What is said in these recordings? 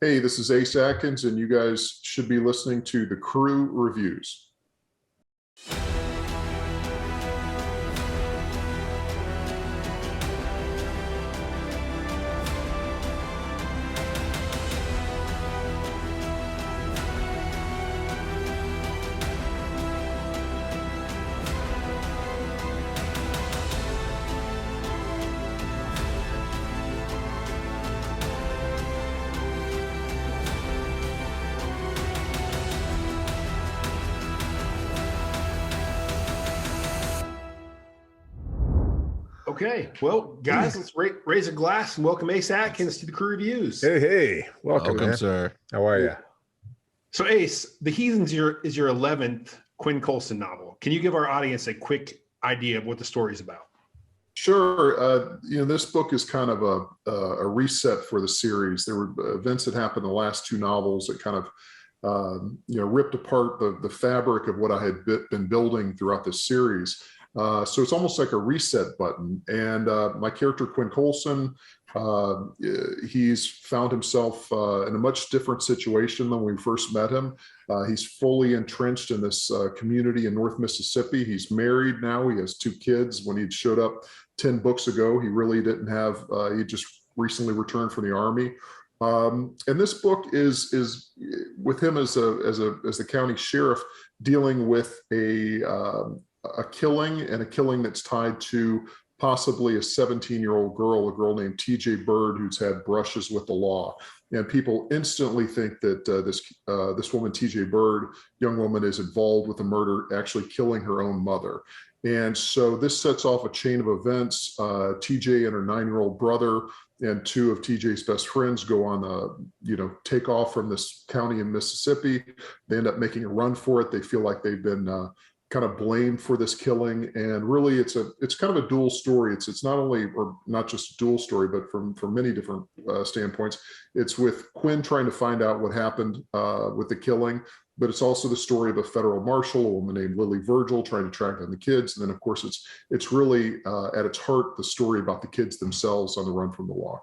Hey, this is Ace Atkins, and you guys should be listening to the Crew Reviews. Okay, well, guys, let's raise a glass and welcome Ace Atkins to the Crew Reviews. Hey, welcome, sir. How are you? So, Ace, The Heathens is your 11th Quinn Colson novel. Can you give our audience a quick idea of what the story is about? Sure. This book is kind of a reset for the series. There were events that happened in the last two novels that kind of, ripped apart the fabric of what I had been building throughout this series. So it's almost like a reset button. And my character, Quinn Colson, he's found himself in a much different situation than when we first met him. He's fully entrenched in this community in North Mississippi. He's married now. He has two kids. When he showed up 10 books ago, he really didn't have, he just recently returned from the Army. And this book is with him as the county sheriff dealing with a killing that's tied to possibly a 17-year-old girl, a girl named TJ Bird, who's had brushes with the law. And people instantly think that this woman, TJ Bird, young woman, is involved with the murder, actually killing her own mother. And so this sets off a chain of events. TJ and her 9-year-old brother and two of TJ's best friends go on take off from this county in Mississippi. They end up making a run for it. They feel like they've been kind of blamed for this killing, and really it's kind of a dual story. It's not only, or not just a dual story, but from many different standpoints. It's with Quinn trying to find out what happened with the killing, but it's also the story of a federal marshal, a woman named Lily Virgil, trying to track down the kids. And then of course it's really at its heart the story about the kids themselves on the run from the law.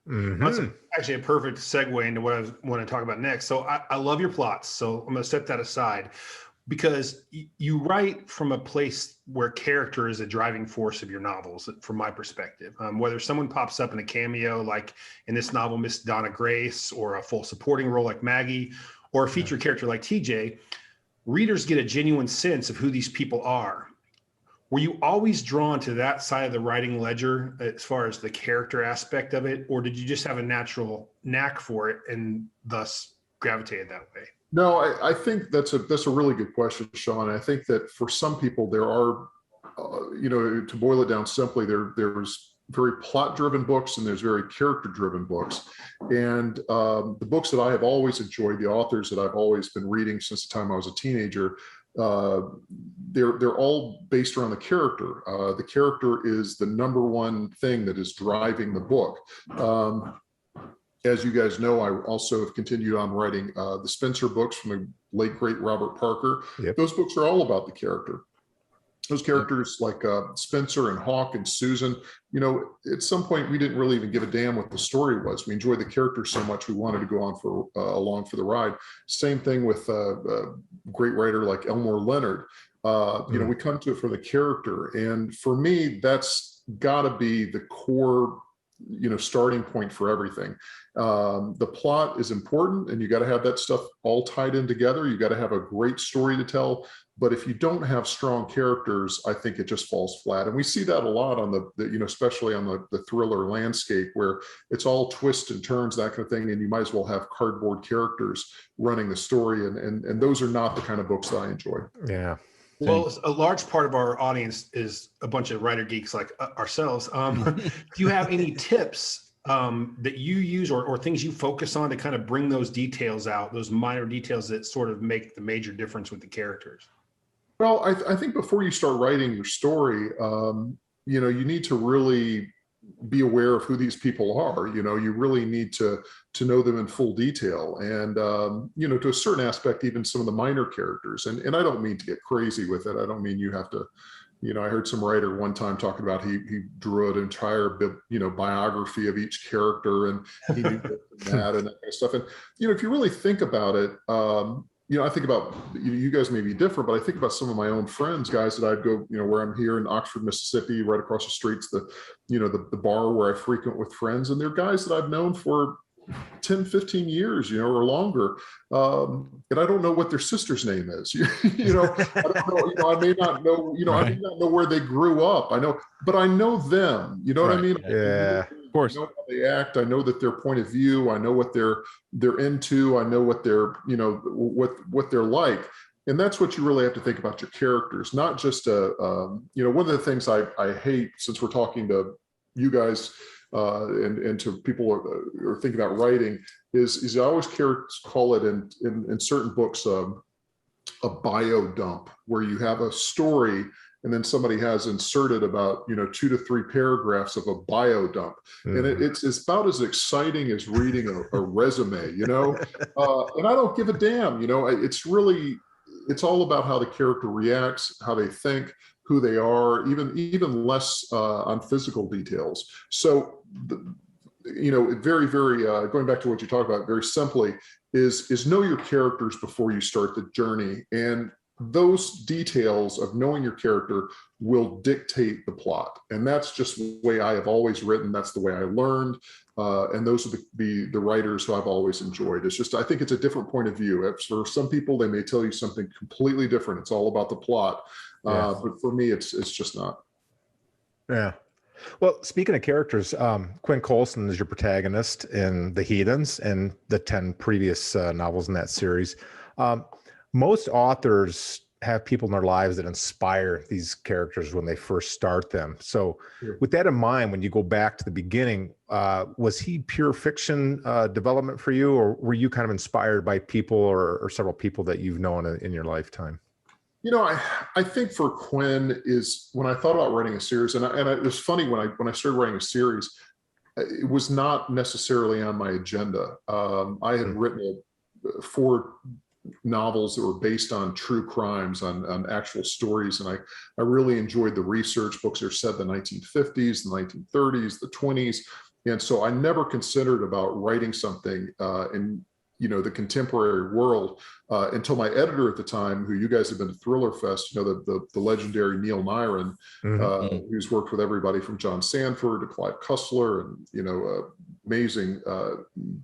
Mm-hmm. That's actually a perfect segue into what I want to talk about next. So I love your plots, so I'm going to set that aside, because you write from a place where character is a driving force of your novels, from my perspective. Whether someone pops up in a cameo, like in this novel, Miss Donna Grace, or a full supporting role like Maggie, or a featured character like TJ, readers get a genuine sense of who these people are. Were you always drawn to that side of the writing ledger as far as the character aspect of it, or did you just have a natural knack for it and thus gravitated that way? No, I think that's a really good question, Sean. I think that for some people there are, to boil it down simply, there's very plot-driven books and there's very character-driven books. And the books that I have always enjoyed, the authors that I've always been reading since the time I was a teenager, they're all based around the character. The character is the number one thing that is driving the book. As you guys know, I also have continued on writing the Spencer books from the late, great Robert Parker. Yep. Those books are all about the character. Those characters like Spencer and Hawk and Susan, at some point we didn't really even give a damn what the story was. We enjoyed the characters so much we wanted to go on for along for the ride. Same thing with a great writer like Elmore Leonard. We come to it from the character. And for me, that's got to be the core starting point for everything. The plot is important, and you got to have that stuff all tied in together. You got to have a great story to tell. But if you don't have strong characters, I think it just falls flat. And we see that a lot on the especially on the thriller landscape, where it's all twists and turns, that kind of thing. And you might as well have cardboard characters running the story. And those are not the kind of books that I enjoy. Yeah. Well, a large part of our audience is a bunch of writer geeks like ourselves. Do you have any tips that you use or things you focus on to kind of bring those details out, those minor details that sort of make the major difference with the characters? Well, I think before you start writing your story, you need to really be aware of who these people are. You really need to know them in full detail, and to a certain aspect, even some of the minor characters. And I don't mean to get crazy with it. I don't mean you have to I heard some writer one time talking about he drew an entire biography of each character, and he knew that and that kind of stuff. And if you really think about it, I think about you guys may be different, but I think about some of my own friends, guys that I'd go, where I'm here in Oxford, Mississippi, right across the streets, the bar where I frequent with friends, and they're guys that I've known for 10, 15 years, or longer. And I don't know what their sister's name is. I don't know, I may not know, Right. I may not know where they grew up. But I know them, you know what I mean? Yeah, of course. I know how they act. I know that their point of view, I know what they're into. I know what they're, what they're like. And that's what you really have to think about your characters, not just one of the things I hate, since we're talking to you guys, and to people who are thinking about writing, is I always call it in certain books a bio dump, where you have a story and then somebody has inserted about 2 to 3 paragraphs of a bio dump, and it's about as exciting as reading a resume, and I don't give a damn. It's all about how the character reacts, how they think, who they are, even less on physical details. So, very, very going back to what you talked about, very simply, is know your characters before you start the journey, and those details of knowing your character will dictate the plot. And that's just the way I have always written. That's the way I learned. And those are the writers who I've always enjoyed. It's just, I think it's a different point of view. For some people, they may tell you something completely different. It's all about the plot. But for me, it's just not. Yeah. Well, speaking of characters, Quinn Colson is your protagonist in The Heathens and the 10 previous novels in that series. Most authors have people in their lives that inspire these characters when they first start them. So with that in mind, when you go back to the beginning, was he pure fiction development for you, or were you kind of inspired by people or several people that you've known in your lifetime? I think for Quinn is when I thought about writing a series, and it was funny when I started writing a series, it was not necessarily on my agenda. I had written 4 novels that were based on true crimes, on actual stories, and I really enjoyed the research. Books are set in the 1950s, the 1930s, the 20s, and so I never considered about writing something in the contemporary world until my editor at the time, who you guys have been to Thriller Fest, the legendary Neil Myron, who's worked with everybody from John Sanford to Clive Cussler, and amazing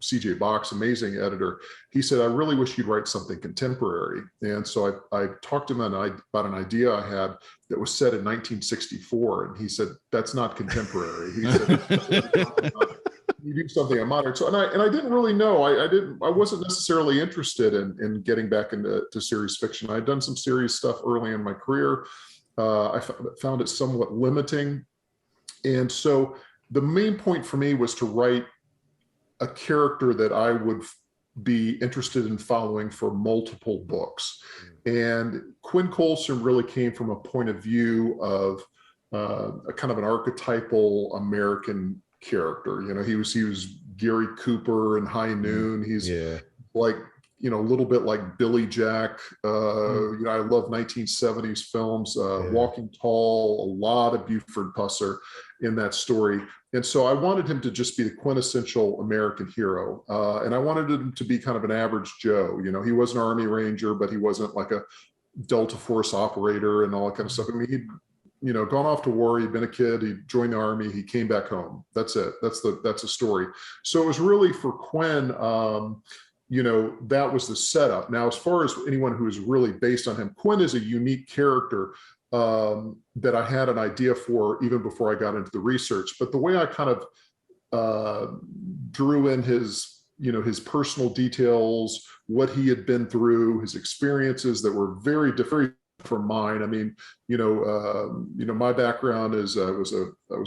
CJ Box, amazing editor. He said, I really wish you'd write something contemporary. And so I talked to him about an idea I had that was set in 1964, and he said, that's not contemporary. He said, you do something on modern. So, and I didn't really know. I wasn't necessarily interested in getting back into series fiction. I'd done some series stuff early in my career. I found it somewhat limiting. And so the main point for me was to write a character that I would be interested in following for multiple books. And Quinn Colson really came from a point of view of a kind of an archetypal American character. He was Gary Cooper in High Noon. He's like, a little bit like Billy Jack. I love 1970s films, Walking Tall, a lot of Buford Pusser in that story. And so I wanted him to just be the quintessential American hero. And I wanted him to be kind of an average Joe. He was an Army Ranger, but he wasn't like a Delta Force operator and all that kind of stuff. I mean, he'd gone off to war. He'd been a kid. He joined the Army. He came back home. That's it. That's a story. So it was really for Quinn. That was the setup. Now, as far as anyone who is really based on him, Quinn is a unique character that I had an idea for even before I got into the research. But the way I kind of drew in his personal details, what he had been through, his experiences that were very different from mine. I mean, my background is I was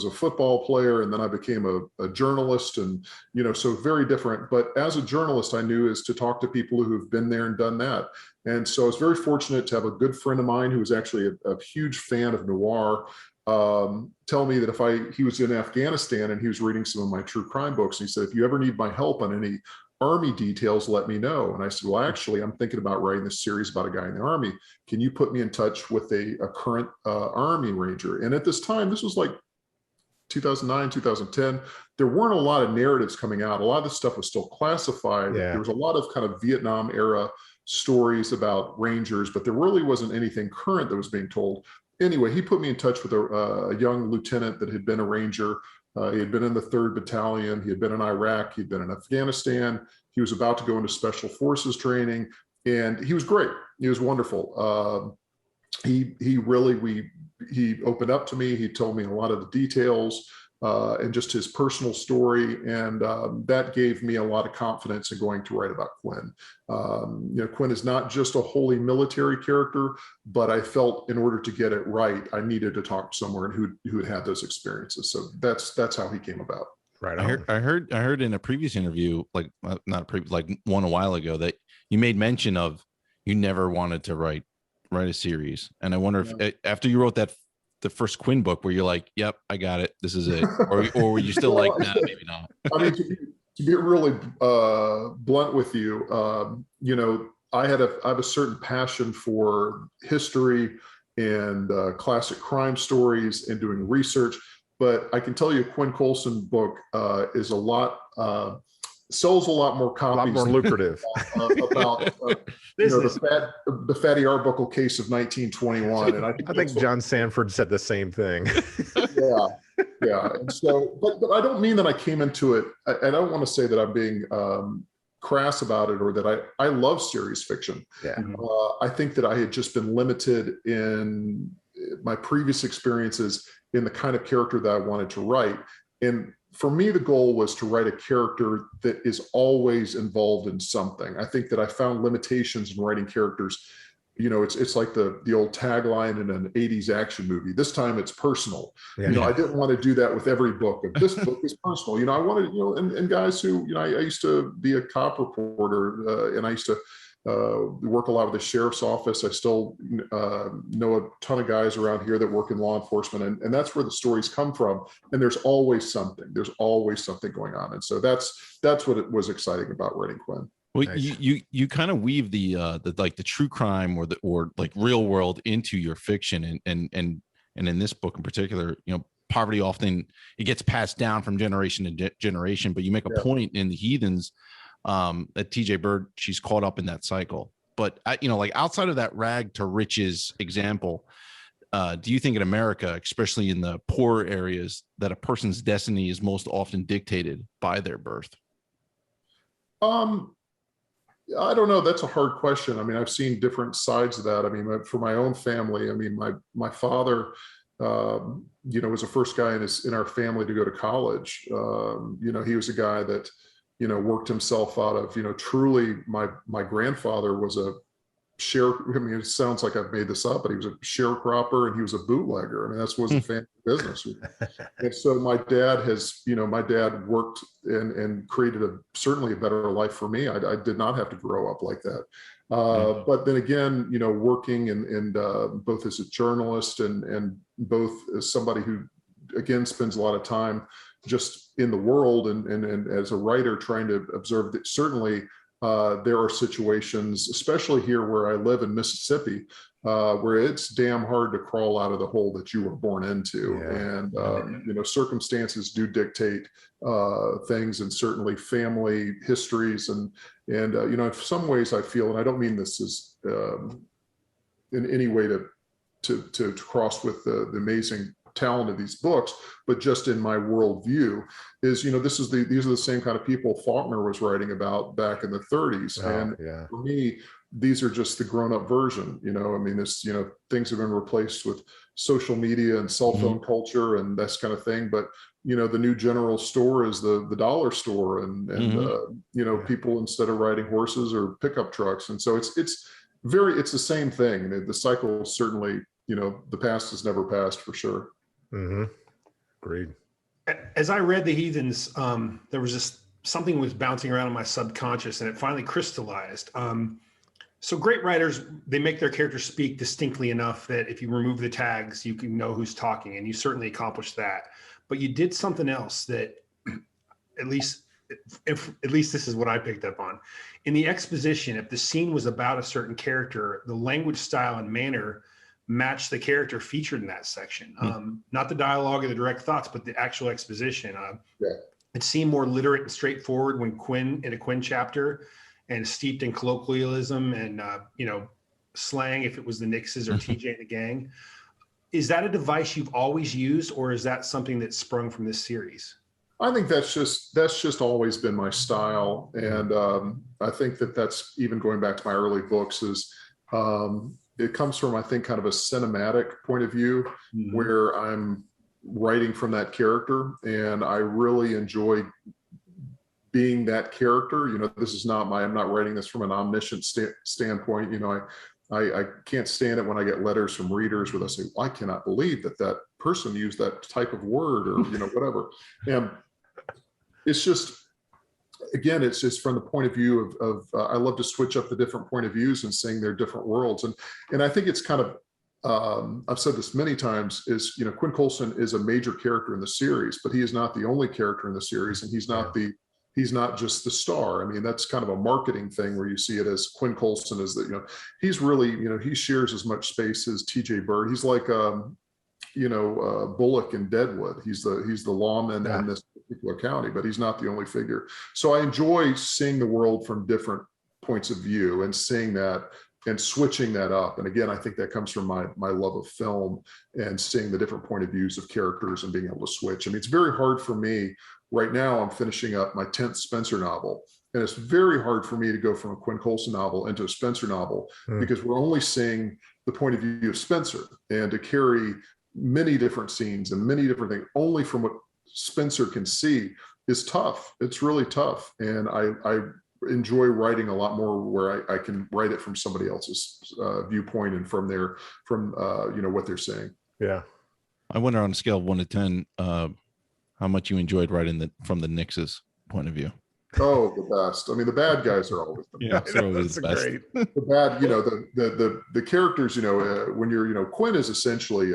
a football player, and then I became a journalist, and so very different. But as a journalist, I knew is to talk to people who've been there and done that. And so I was very fortunate to have a good friend of mine who was actually a huge fan of noir tell me that he was in Afghanistan and he was reading some of my true crime books, and he said, if you ever need my help on any Army details, let me know. And I said, well, actually, I'm thinking about writing this series about a guy in the Army. Can you put me in touch with a current Army Ranger? And at this time, this was like 2009, 2010, there weren't a lot of narratives coming out. A lot of this stuff was still classified. Yeah. There was a lot of kind of Vietnam era stories about Rangers, but there really wasn't anything current that was being told. Anyway, he put me in touch with a young lieutenant that had been a Ranger. He had been in the 3rd Battalion. He had been in Iraq. He'd been in Afghanistan. He was about to go into Special Forces training, and he was great. He was wonderful. He opened up to me. He told me a lot of the details and just his personal story, and that gave me a lot of confidence in going to write about Quinn. Quinn is not just a wholly military character, but I felt in order to get it right, I needed to talk to someone who had had those experiences. So that's how he came about. Right. I heard in a previous interview, like not a previous, like one a while ago, that you made mention of you never wanted to write a series, and I wonder if after you wrote the first Quinn book, where you're like, "Yep, I got it, this is it," or were you still like, "Nah, maybe not"? I mean, to be really blunt with you, I have a certain passion for history and classic crime stories and doing research. But I can tell you, a Quinn Colson book is sells a lot more copies. A lot more lucrative. About the Fatty Arbuckle case of 1921. And I think John Sanford said the same thing. Yeah. And so, but I don't mean that I came into it. I don't want to say that I'm being crass about it, or that I love series fiction. Yeah. I think that I had just been limited in my previous experiences in the kind of character that I wanted to write. And for me, the goal was to write a character that is always involved in something. I think that I found limitations in writing characters. It's like the old tagline in an 80s action movie. This time it's personal. Yeah. I didn't want to do that with every book. This book is personal. I wanted, and guys who, I used to be a cop reporter, and I used to work a lot with the sheriff's office. I still know a ton of guys around here that work in law enforcement, and that's where the stories come from. And there's always something. There's always something going on, and so that's what it was exciting about writing Quinn. Well, Nice. you kind of weave the like the true crime or like real world into your fiction, and in this book in particular, poverty often it gets passed down from generation to generation, but you make a point in the Heathens that TJ Bird, she's caught up in that cycle. But like outside of that rag to riches example, do you think in America, especially in the poor areas, that a person's destiny is most often dictated by their birth? I don't know. That's a hard question. I mean, I've seen different sides of that. I mean, for my own family, I mean, my father, was the first guy in our family to go to college. He was a guy that, worked himself out of, truly my grandfather was a it sounds like I've made this up, but he was a sharecropper and he was a bootlegger. I mean, that was a family business. And so my dad worked and created certainly a better life for me. I did not have to grow up like that. But then again, working and both as a journalist and both as somebody who, again, spends a lot of time just in the world and as a writer trying to observe that certainly there are situations, especially here where I live in Mississippi, where it's damn hard to crawl out of the hole that you were born into. Yeah. And, circumstances do dictate things, and certainly family histories. And in some ways I feel, and I don't mean this is in any way to cross with the amazing talent of these books, but just in my worldview is, these are the same kind of people Faulkner was writing about back in the 30s. For me, these are just the grown-up version. Things have been replaced with social media and cell phone culture and this kind of thing. But the new general store is the dollar store, and people, instead of riding horses or pickup trucks, and so it's the same thing. The cycle certainly, the past is never past for sure. Mm-hmm. Agreed. As I read The Heathens, there was just something was bouncing around in my subconscious, and it finally crystallized. So great writers, they make their characters speak distinctly enough that if you remove the tags, you can know who's talking, and you certainly accomplished that. But you did something else that, at least if at least this is what I picked up on. In the exposition, if the scene was about a certain character, the language style and manner match the character featured in that section. Not the dialogue or the direct thoughts, but the actual exposition. It seemed more literate and straightforward when Quinn in a Quinn chapter, and steeped in colloquialism and slang if it was the Nixes or TJ and the gang. Is that a device you've always used, or is that something that sprung from this series? I think that's just always been my style, and I think that's even going back to my early books is. It comes from, I think, kind of a cinematic point of view where I'm writing from that character, and I really enjoy being that character. This is not I'm not writing this from an omniscient standpoint. I can't stand it when I get letters from readers where they say, well, I cannot believe that person used that type of word or, whatever. And it's just, again, it's just from the point of view of I love to switch up the different point of views and seeing their different worlds. And I think it's kind of, I've said this many times, is, Quinn Colson is a major character in the series, but he is not the only character in the series. And he's not just the star. I mean, that's kind of a marketing thing where you see it as Quinn Colson is that, he's really, he shares as much space as TJ Bird. He's like, Bullock in Deadwood. He's the lawman in this particular county, but he's not the only figure. So I enjoy seeing the world from different points of view and seeing that and switching that up. And again, I think that comes from my love of film and seeing the different point of views of characters and being able to switch. I mean, it's very hard for me right now. I'm finishing up my 10th Spencer novel, and it's very hard for me to go from a Quinn Colson novel into a Spencer novel because we're only seeing the point of view of Spencer, and to carry many different scenes and many different things only from what Spencer can see is tough. It's really tough. And I enjoy writing a lot more where I can write it from somebody else's viewpoint and from what they're saying. Yeah. I wonder, on a scale of 1 to 10, how much you enjoyed writing from the Nix's point of view. Oh, the best. I mean, the bad guys are always the best. Yeah, that's the best. Great. The bad, the characters, when you're, Quinn is essentially,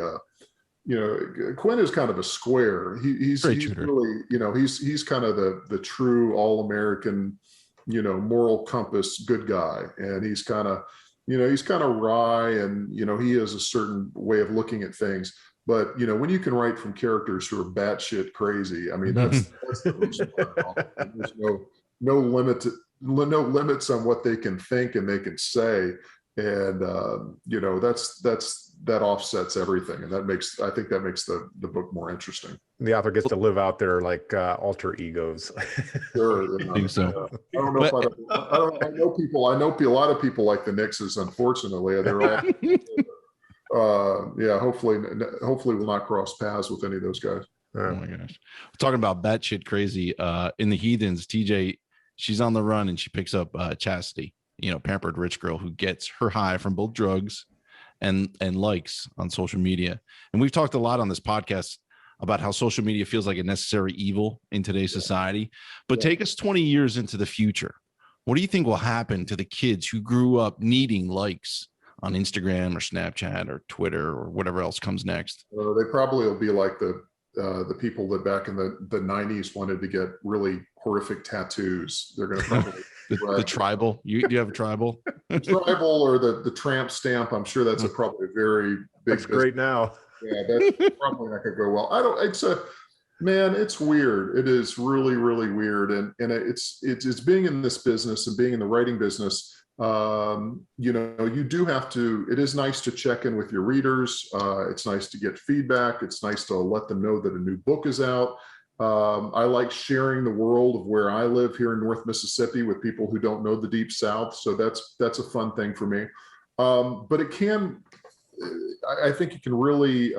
Quinn is kind of a square. He's really, he's kind of the true all-American, moral compass good guy. And he's kind of, he's kind of wry, and, he has a certain way of looking at things. But, when you can write from characters who are batshit crazy, I mean, that's the most fun. There's no limits on what they can think and they can say. And, that offsets everything. And I think that makes the book more interesting. The author gets to live out their alter egos. Sure. I think so. I don't know I know a lot of people like the Nixes, unfortunately. They're all, hopefully we'll not cross paths with any of those guys. Oh my gosh. Talking about batshit crazy, in the Heathens, TJ, she's on the run and she picks up Chastity, pampered rich girl who gets her high from both drugs and likes on social media. And we've talked a lot on this podcast about how social media feels like a necessary evil in today's society. But take us 20 years into the future. What do you think will happen to the kids who grew up needing likes on Instagram or Snapchat or Twitter or whatever else comes next? They probably will be like the people that back in the 90s wanted to get really horrific tattoos. They're going to probably the tribal. You have a tribal? Tribal or the tramp stamp. I'm sure that's probably a very big. That's great now. Yeah, that's probably not going to go well. It's weird. It is really, really weird. And it's being in this business and being in the writing business. You do have to, it is nice to check in with your readers. It's nice to get feedback. It's nice to let them know that a new book is out. I like sharing the world of where I live here in North Mississippi with people who don't know the Deep South. So that's a fun thing for me. But I think it can really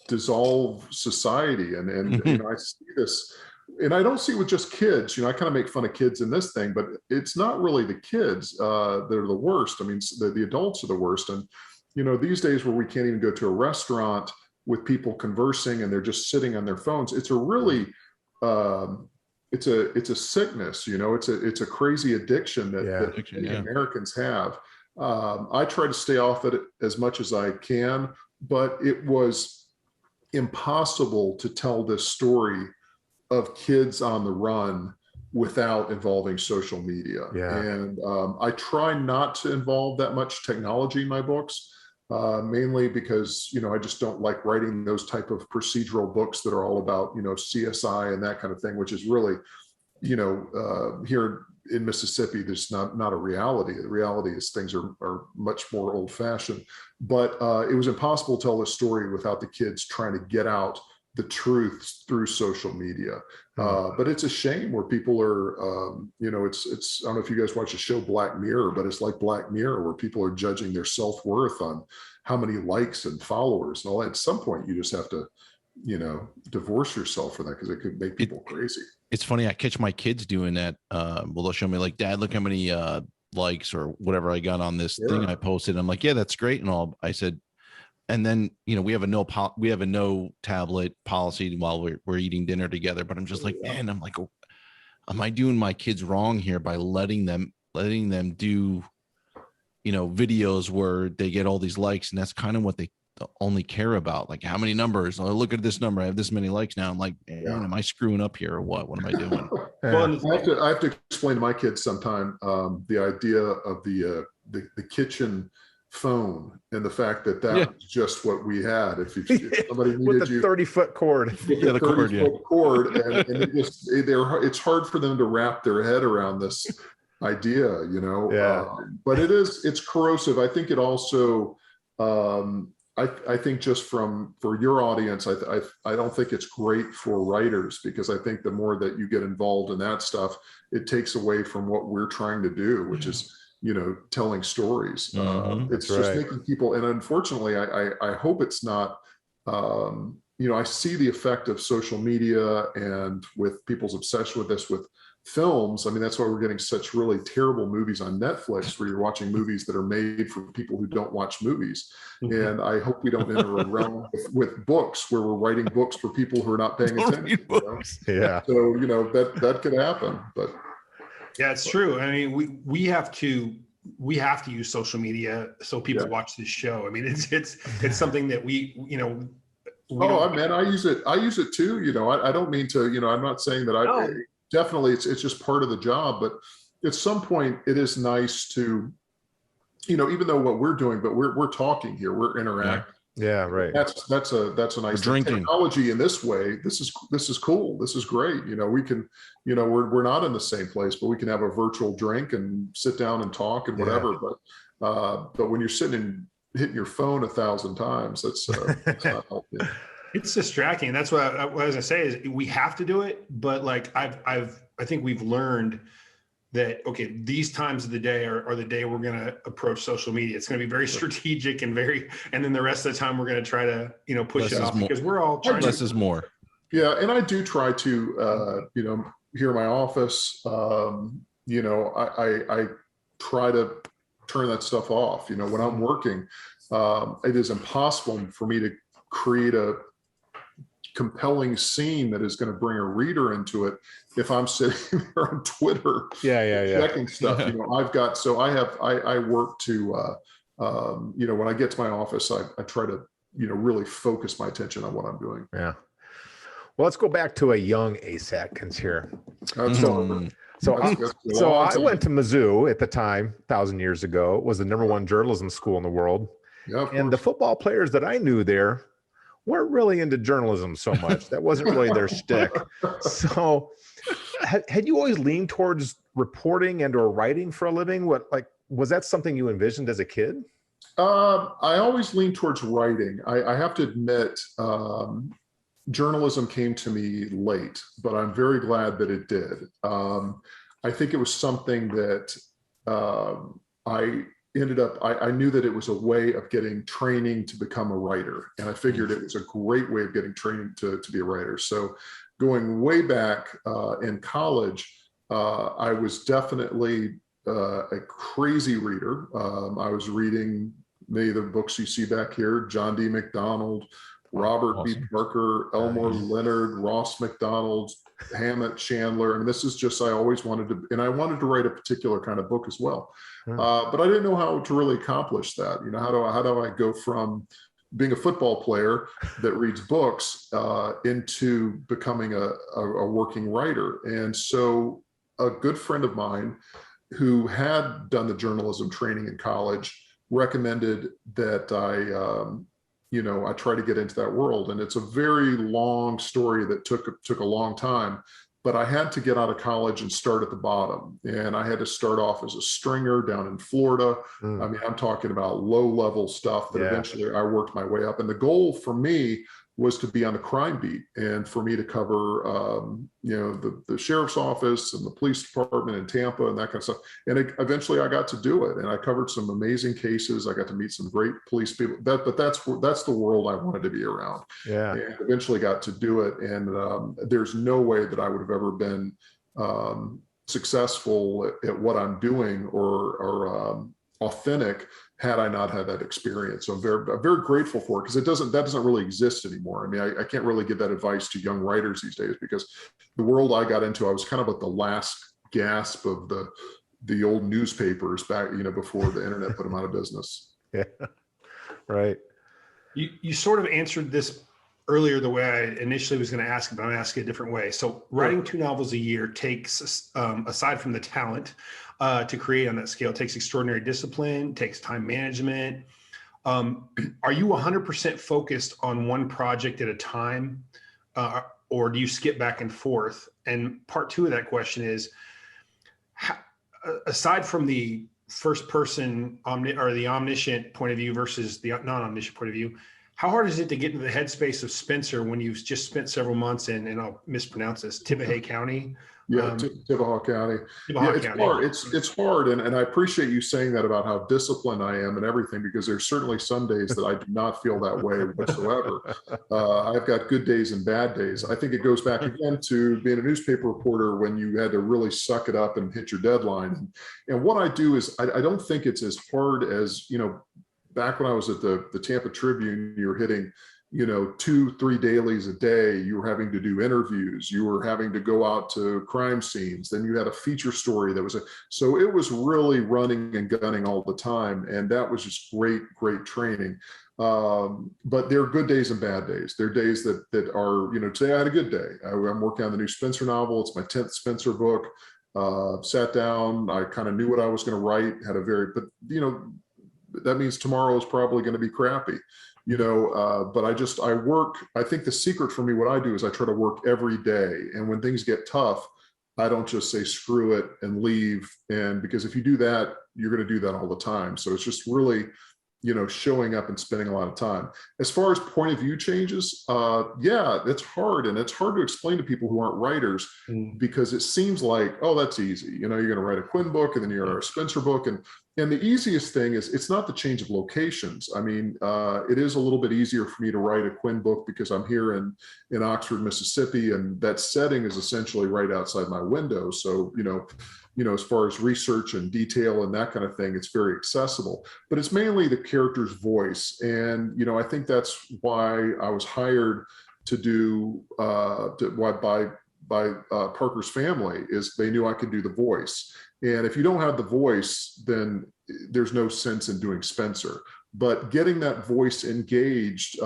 dissolve society. And I see this. And I don't see it with just kids. I kind of make fun of kids in this thing, but it's not really the kids that are the worst. I mean, the adults are the worst. And, these days where we can't even go to a restaurant with people conversing and they're just sitting on their phones, it's a really, it's a sickness, it's a crazy addiction that Americans have. I try to stay off it as much as I can, but it was impossible to tell this story of kids on the run without involving social media. Yeah. And I try not to involve that much technology in my books, mainly because, I just don't like writing those type of procedural books that are all about, CSI and that kind of thing, which is really, here in Mississippi, there's not a reality. The reality is things are much more old fashioned, but it was impossible to tell this story without the kids trying to get out the truth through social media. But it's a shame where people are, it's, I don't know if you guys watch the show Black Mirror, but it's like Black Mirror where people are judging their self-worth on how many likes and followers and all that. At some point, you just have to, divorce yourself from that because it could make people crazy. It's funny. I catch my kids doing that. Well, they'll show me like, Dad, look how many likes or whatever I got on this thing I posted. I'm like, yeah, that's great. And all I said, and then, we have a no tablet policy while we're eating dinner together. But I'm just like, man, I'm like, oh, am I doing my kids wrong here by letting them do, videos where they get all these likes, and that's kind of what they only care about. Like, how many numbers? Oh, look at this number. I have this many likes now. I'm like, man, am I screwing up here or what? What am I doing? Well, I have to explain to my kids sometime the idea of the kitchen phone and the fact that was just what we had. If somebody needed with the 30-foot cord, the 30-foot cord, and it's hard for them to wrap their head around this idea, but it's corrosive. I think it also, I think just for your audience, I don't think it's great for writers, because I think the more that you get involved in that stuff, it takes away from what we're trying to do, which is telling stories. It's just making people, and unfortunately, I hope it's not, I see the effect of social media and with people's obsession with this, with films. I mean, that's why we're getting such really terrible movies on Netflix, where you're watching movies that are made for people who don't watch movies. And I hope we don't enter a realm with books where we're writing books for people who are not paying attention. Yeah. So, that could happen, but. Yeah, it's true. I mean, we have to use social media so people watch this show. I mean, it's something that we I use it too. I don't mean to, I'm not saying that definitely it's just part of the job, but at some point it is nice to, even though what we're doing, but we're talking here, we're interacting. Yeah, right. That's a nice drinking. Technology in this way. This is cool. This is great. We can, we're not in the same place, but we can have a virtual drink and sit down and talk and whatever. But when you're sitting and hitting your phone 1,000 times, that's not healthy. It's distracting. That's what I was gonna say is we have to do it, but like I think we've learned that, okay, these times of the day are the day we're going to approach social media. It's going to be very strategic and then the rest of the time we're going to try to, push it off because we're all trying less is more. Yeah. And I do try to, here in my office, I try to turn that stuff off. When I'm working, it is impossible for me to create a compelling scene that is going to bring a reader into it if I'm sitting there on Twitter checking stuff. I work to when I get to my office, I try to really focus my attention on what I'm doing. Well, let's go back to a young Ace Atkins here. So I went to Mizzou at the time, 1,000 years ago. It was the #1 journalism school in the world. And the football players that I knew there weren't really into journalism so much. That wasn't really their shtick. So had you always leaned towards reporting and or writing for a living? Was that something you envisioned as a kid? I always leaned towards writing. I have to admit, journalism came to me late, but I'm very glad that it did. I think it was something that I knew that it was a way of getting training to become a writer. And I figured it was a great way of getting training to be a writer. So going way back in college, I was definitely a crazy reader. I was reading many of the books you see back here, John D. McDonald, Robert B. Parker, Elmore Leonard, Ross McDonald, Hammett Chandler. And this is just, I always wanted to, and I wanted to write a particular kind of book as well. But I didn't know how to really accomplish that. How do I go from, being a football player that reads books into becoming a working writer. And so a good friend of mine who had done the journalism training in college recommended that I try to get into that world. And it's a very long story that took a long time, but I had to get out of college and start at the bottom. And I had to start off as a stringer down in Florida. I mean, I'm talking about low level stuff that eventually I worked my way up. And the goal for me was to be on the crime beat and for me to cover, the sheriff's office and the police department in Tampa and that kind of stuff. And eventually I got to do it. And I covered some amazing cases. I got to meet some great police people. But that's the world I wanted to be around. Yeah. And eventually got to do it. And there's no way that I would have ever been successful at what I'm doing or authentic had I not had that experience. So I'm very grateful for it, because that doesn't really exist anymore. I mean, I can't really give that advice to young writers these days, because the world I got into, I was kind of at the last gasp of the old newspapers back, before the internet put them out of business. Yeah, right. You sort of answered this earlier the way I initially was going to ask it, but I'm going to ask it a different way. So writing 2 novels a year takes, aside from the talent to create on that scale, takes extraordinary discipline, takes time management. Are you 100% focused on one project at a time, or do you skip back and forth? And part 2 of that question is, aside from the first person or the omniscient point of view versus the non-omniscient point of view, how hard is it to get into the headspace of Spencer when you've just spent several months in, and I'll mispronounce this, Tippecanoe County? Tippecanoe County. It's hard. It's hard. And I appreciate you saying that about how disciplined I am and everything, because there's certainly some days that I do not feel that way whatsoever. I've got good days and bad days. I think it goes back again to being a newspaper reporter when you had to really suck it up and hit your deadline. And what I do is I don't think it's as hard as, back when I was at the Tampa Tribune, you were hitting, 2-3 dailies a day. You were having to do interviews. You were having to go out to crime scenes. Then you had a feature story so it was really running and gunning all the time. And that was just great training. But there are good days and bad days. There are days that are, today I had a good day. I'm working on the new Spencer novel. It's my 10th Spencer book. Sat down, I kind of knew what I was going to write, but that means tomorrow is probably going to be crappy, but I work. I think the secret for me, what I do is I try to work every day. And when things get tough, I don't just say screw it and leave. And because if you do that, you're going to do that all the time. So it's just really, showing up and spending a lot of time. As far as point of view changes, it's hard. And it's hard to explain to people who aren't writers, because it seems like, oh, that's easy. You're going to write a Quinn book and then you're a Spencer book. And the easiest thing is, it's not the change of locations. I mean, it is a little bit easier for me to write a Quinn book because I'm here in Oxford, Mississippi, and that setting is essentially right outside my window. So, as far as research and detail and that kind of thing, it's very accessible. But it's mainly the character's voice. And, I think that's why I was hired to do, by Parker's Family, is they knew I could do the voice. And if you don't have the voice, then there's no sense in doing Spencer. But getting that voice engaged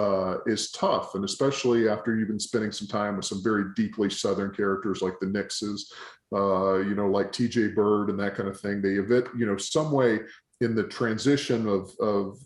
is tough. And especially after you've been spending some time with some very deeply Southern characters like the Nixes, like TJ Bird and that kind of thing. They some way in the transition of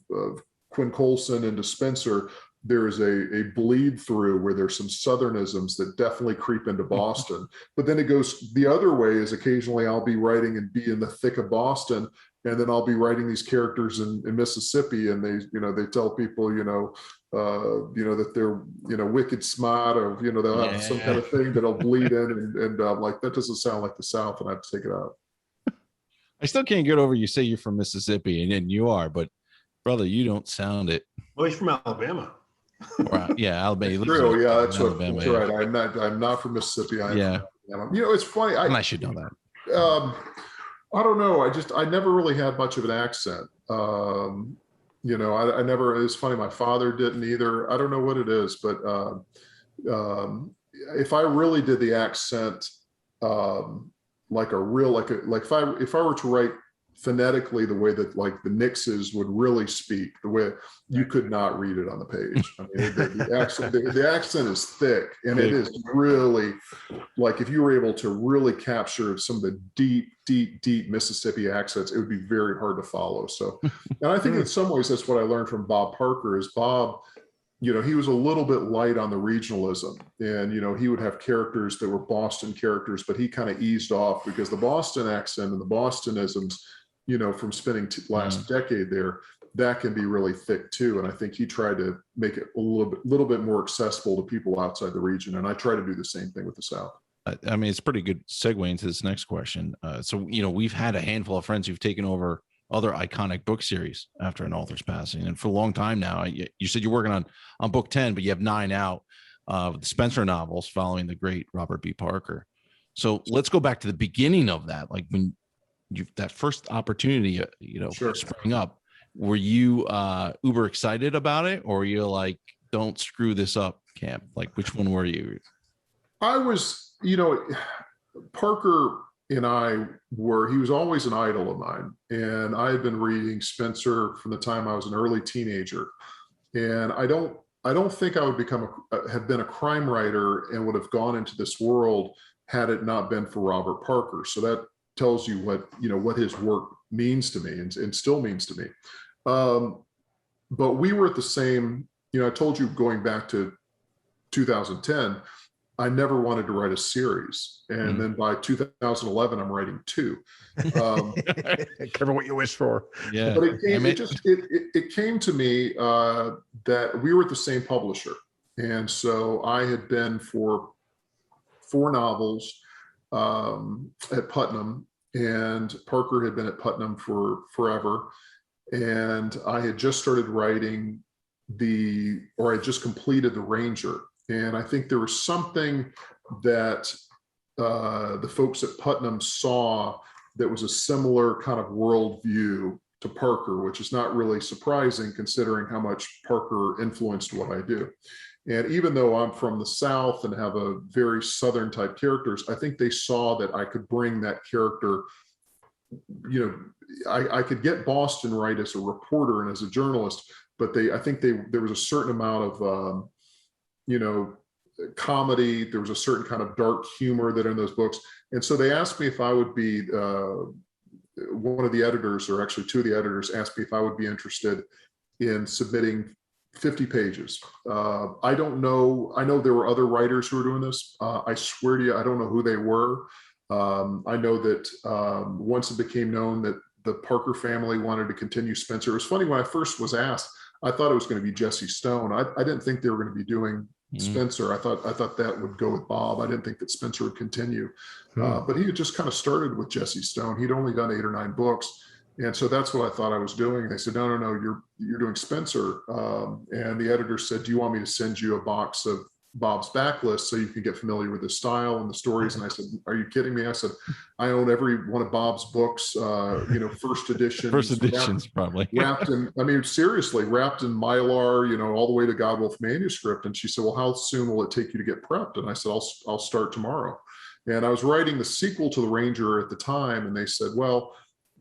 Quinn Colson into Spencer, there is a bleed through where there's some Southernisms that definitely creep into Boston. But then it goes the other way, is occasionally I'll be writing and be in the thick of Boston, and then I'll be writing these characters in Mississippi, and they tell people, that they're, wicked smart, or, they'll have some kind of thing that'll bleed in, and like, that doesn't sound like the South, and I have to take it out. I still can't get over you say you're from Mississippi, and you are, but brother, you don't sound it. Well, he's from Alabama. Yeah, Alabama. True. Yeah, that's right. I'm not from Mississippi. It's funny. I should know that. I don't know. I never really had much of an accent. I never. It's funny. My father didn't either. I don't know what it is, but if I really did the accent, if I were to write phonetically the way that like the Nixes would really speak, the way you could not read it on the page. I mean, the accent is thick, and it is really like if you were able to really capture some of the deep Mississippi accents, it would be very hard to follow. So, and I think in some ways that's what I learned from Bob Parker is Bob, you know, he was a little bit light on the regionalism, and, you know, he would have characters that were Boston characters, but he kind of eased off because the Boston accent and the Bostonisms, you know, from spending last decade there, that can be really thick too. And I think he tried to make it a little bit more accessible to people outside the region. And I try to do the same thing with the South. I mean, it's a pretty good segue into this next question. So, you know, we've had a handful of friends who've taken over other iconic book series after an author's passing. And for a long time now, you said you're working on book 10, but you have 9 out with the Spencer novels following the great Robert B. Parker. So let's go back to the beginning of that. Like when that first opportunity, you know, sprang up, were you uber excited about it, or were you like, don't screw this up camp? Like, which one were you? I was, you know, Parker and he was always an idol of mine. And I had been reading Spencer from the time I was an early teenager. And I don't think I would have been a crime writer and would have gone into this world had it not been for Robert Parker. So that tells you what his work means to me and still means to me. But we were at the same, you know, I told you going back to 2010, I never wanted to write a series. And then by 2011, I'm writing 2. Careful what you wish for. Yeah. But it came to me that we were at the same publisher. And so I had been for 4 novels at Putnam, and Parker had been at Putnam for forever. And I had just started writing I just completed The Ranger. And I think there was something that the folks at Putnam saw that was a similar kind of worldview to Parker, which is not really surprising considering how much Parker influenced what I do. And even though I'm from the South and have a very Southern type characters, I think they saw that I could bring that character, you know, I could get Boston right as a reporter and as a journalist, but I think there was a certain amount of, you know, comedy. There was a certain kind of dark humor that in those books. And so they asked me if I would be, one of the editors, or actually 2 of the editors asked me if I would be interested in submitting 50 pages. I don't know. I know there were other writers who were doing this. I swear to you, I don't know who they were. I know that once it became known that the Parker family wanted to continue Spencer, it was funny when I first was asked, I thought it was going to be Jesse Stone. I didn't think they were going to be doing Spencer. I thought that would go with Bob. I didn't think that Spencer would continue. But he had just kind of started with Jesse Stone. He'd only done 8 or 9 books. And so that's what I thought I was doing. And they said, no, you're doing Spencer. And the editor said, do you want me to send you a box of Bob's backlist so you can get familiar with his style and the stories? And I said, are you kidding me? I said, I own every one of Bob's books, you know, first editions, probably wrapped in, I mean, seriously, wrapped in Mylar, you know, all the way to Godwolf manuscript. And she said, well, how soon will it take you to get prepped? And I said, I'll start tomorrow. And I was writing the sequel to The Ranger at the time. And they said, well,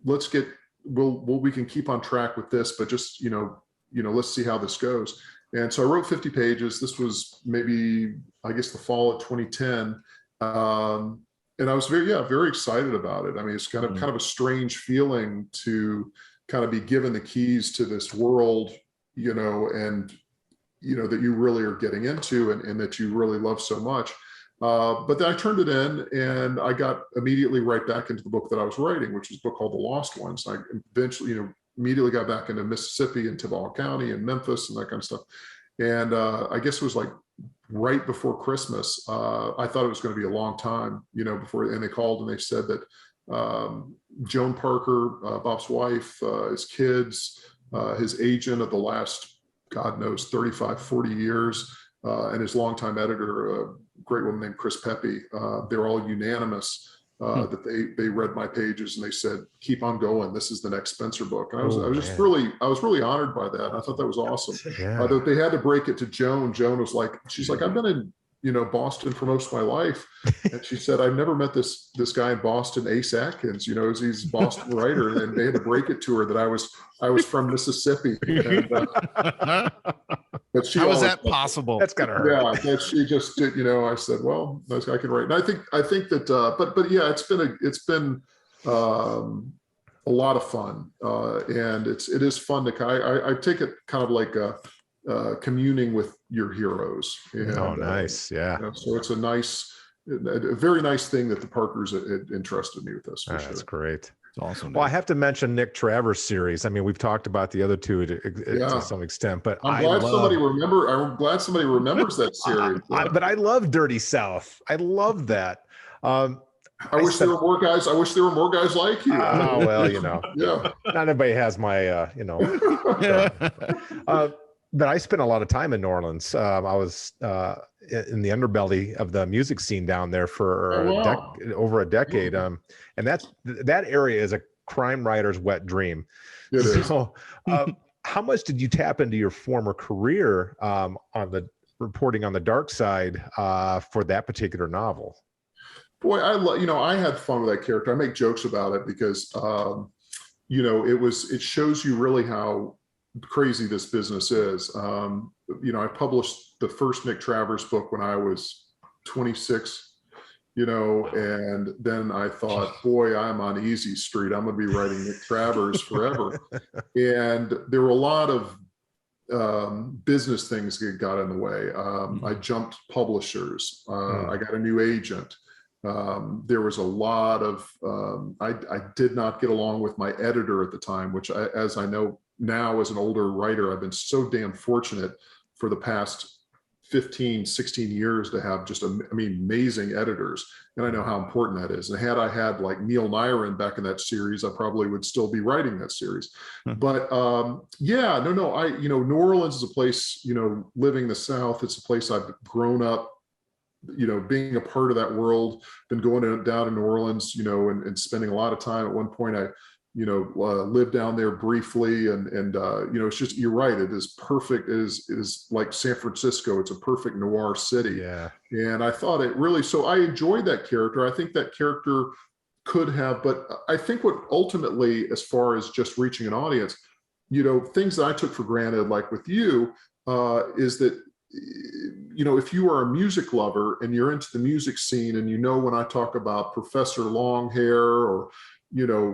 we can keep on track with this, but just, you know, let's see how this goes. And so I wrote 50 pages. This was maybe, I guess, the fall of 2010. And I was very excited about it. I mean, it's kind of a strange feeling to kind of be given the keys to this world, you know, and, you know, that you really are getting into and that you really love so much. But then I turned it in and I got immediately right back into the book that I was writing, which was a book called The Lost Ones. I eventually, you know, immediately got back into Mississippi and Tibaw County and Memphis and that kind of stuff. And I guess it was like right before Christmas. I thought it was going to be a long time, you know, before, and they called and they said that Joan Parker, Bob's wife, his kids, his agent of the last, God knows, 35, 40 years, and his longtime editor, a great woman named Chris Pepe, they're all unanimous that they read my pages and they said, keep on going. This is the next Spencer book. And I was really honored by that. I thought that was awesome. Yeah. They had to break it to Joan. Joan was like, she's like, I've been in Boston for most of my life. And she said, I've never met this guy in Boston, Ace Atkins, he's a Boston writer. And they had to break it to her that I was from Mississippi. And, but she how is that possible? That's gotta hurt. Yeah, that she just did, I said, well, this guy can write. And I think that, but yeah, it's been a lot of fun. And it is fun to, I take it kind of like communing with your heroes. And, oh, nice. Yeah. So it's a very nice thing that the Parkers entrusted me with this. For sure. That's great. It's awesome. Well, I have to mention Nick Travers' series. I mean, we've talked about the other two to some extent, but I'm glad somebody remembers that series. But I love Dirty South. I love that. I wish there were more guys. I wish there were more guys like you. Oh, well, yeah. Not everybody has my, but I spent a lot of time in New Orleans. I was in the underbelly of the music scene down there for over a decade. And that area is a crime writer's wet dream. It is. So, how much did you tap into your former career on the reporting on the dark side for that particular novel? Boy, I had fun with that character. I make jokes about it because, it shows you really how crazy this business is. I published the first Nick Travers book when I was 26, and then I thought, boy, I'm on easy street. I'm going to be writing Nick Travers forever. And there were a lot of business things that got in the way. I jumped publishers. I got a new agent. There was a lot of, I did not get along with my editor at the time, which as I know now as an older writer, I've been so damn fortunate for the past 15, 16 years to have just, amazing editors. And I know how important that is. And had I had like Neil Nyren back in that series, I probably would still be writing that series. But New Orleans is a place, living in the South, it's a place I've grown up, being a part of that world, been going down to New Orleans, and spending a lot of time. At one point, I lived down there briefly, and it's just, you're right, it is perfect. It is like San Francisco. It's a perfect noir city. Yeah. And I thought it really, so I enjoyed that character. I think that character could have, but I think what ultimately, as far as just reaching an audience, things that I took for granted, like with you, is that, if you are a music lover and you're into the music scene, and when I talk about Professor Longhair or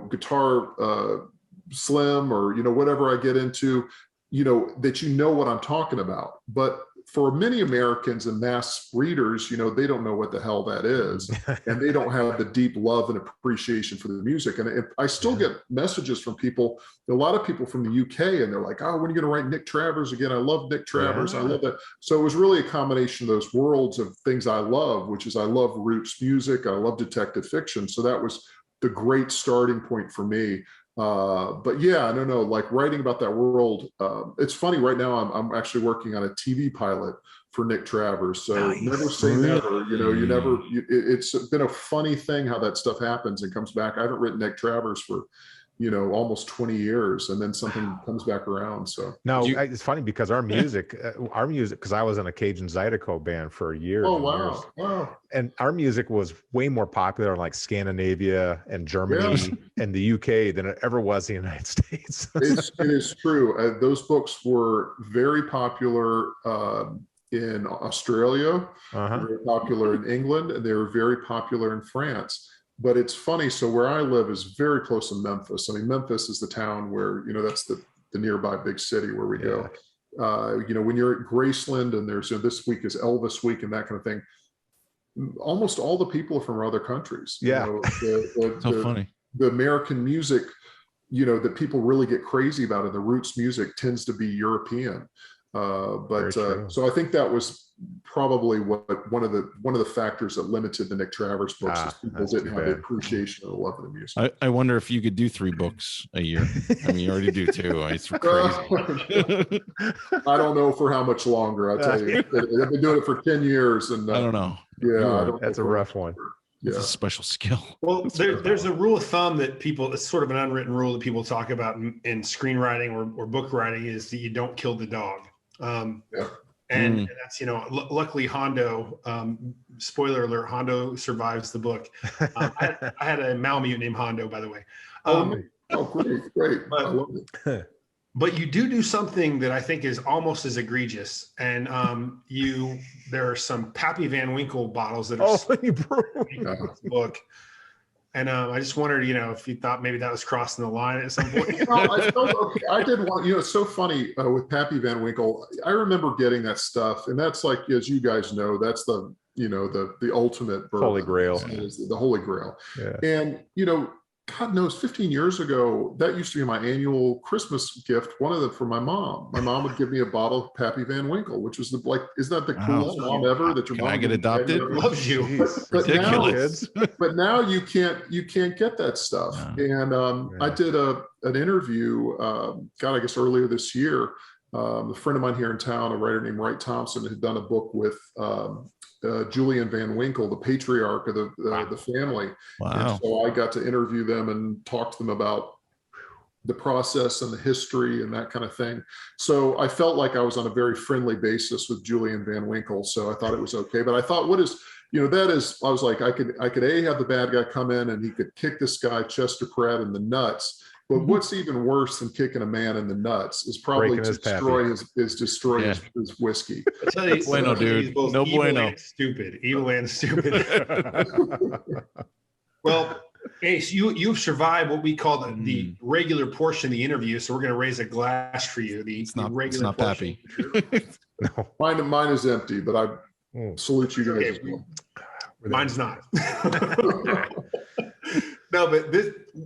Guitar Slim or whatever I get into, that what I'm talking about. But for many Americans and mass readers, they don't know what the hell that is, and they don't have the deep love and appreciation for the music. And I still get messages from people, a lot of people from the UK, and they're like, "Oh, when are you going to write Nick Travers again? I love Nick Travers. I love that." So it was really a combination of those worlds of things I love, which is I love roots music, I love detective fiction. So that was the great starting point for me. But yeah, no, like writing about that world. It's funny, right now I'm actually working on a TV pilot for Nick Travers. So nice. Never say never, it's been a funny thing how that stuff happens and comes back. I haven't written Nick Travers for, almost 20 years, and then something comes back around. So no, it's funny because our music, because I was in a Cajun Zydeco band for years. Oh, wow. Wow. And our music was way more popular in like Scandinavia and Germany and the UK than it ever was in the United States. It is true. Those books were very popular in Australia, very popular in England, and they were very popular in France. But it's funny. So where I live is very close to Memphis. Memphis is the town where, that's the nearby big city where we go. When you're at Graceland and there's, this week is Elvis week and that kind of thing, almost all the people are from other countries. Yeah. So funny. The American music, that people really get crazy about, and the roots music tends to be European. So I think that was probably one of the factors that limited the Nick Travers books. Is people didn't have the appreciation or the love of the music. I wonder if you could do 3 books a year. You already do 2. It's crazy. I don't know for how much longer. I'll tell you. I've been doing it for 10 years, and I don't know. Yeah, that's a rough one. It's a special skill. Well, there's a rule of thumb that people, it's sort of an unwritten rule that people talk about in screenwriting or book writing, is that you don't kill the dog. And that's, luckily Hondo, spoiler alert, Hondo survives the book. I had a Malamute named Hondo, by the way. Great. I But, love it. but you do something that I think is almost as egregious. And there are some Pappy Van Winkle bottles that are in the book. And I just wondered, if you thought maybe that was crossing the line at some point. Well, I felt okay. I did want, it's so funny with Pappy Van Winkle. I remember getting that stuff, and that's like, as you guys know, that's the ultimate bourbon. Holy Grail. The Holy Grail. Yeah. And God knows, 15 years ago, that used to be my annual Christmas gift. One of them for my mom. My mom would give me a bottle of Pappy Van Winkle, which was isn't that the coolest mom ever? That your Can mom I get adopted? Loves you. But Ridiculous. now you can't get that stuff. No. And I did an interview, I guess earlier this year. A friend of mine here in town, a writer named Wright Thompson, had done a book with Julian Van Winkle, the patriarch of the family. Wow. And so I got to interview them and talk to them about the process and the history and that kind of thing. So I felt like I was on a very friendly basis with Julian Van Winkle. So I thought it was okay. But I thought, I was like, I could have the bad guy come in and he could kick this guy, Chester Pratt, in the nuts. But what's even worse than kicking a man in the nuts is probably to destroy his whiskey. I tell you, Bueno, dude. No bueno. Evil and stupid. Well, Ace, you've survived what we call the regular portion of the interview. So we're going to raise a glass for you. It's not portion. Pappy. No. Mine is empty, but I salute you guys as well. Mine's not. No, but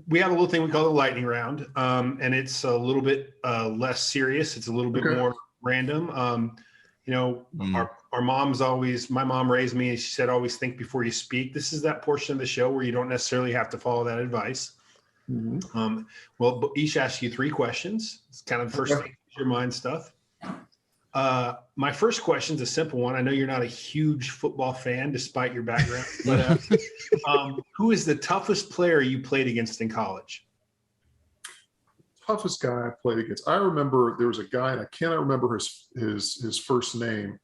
we have a little thing we call the lightning round, and it's a little bit less serious. It's a little bit more random. Our mom's my mom raised me, and she said, always think before you speak. This is that portion of the show where you don't necessarily have to follow that advice. We'll each ask you 3 questions. It's kind of the first thing, your mind stuff. My first question is a simple one. I know you're not a huge football fan despite your background, but who is the toughest player you played against in college? Toughest guy I played against. I remember there was a guy, and I cannot remember his first name,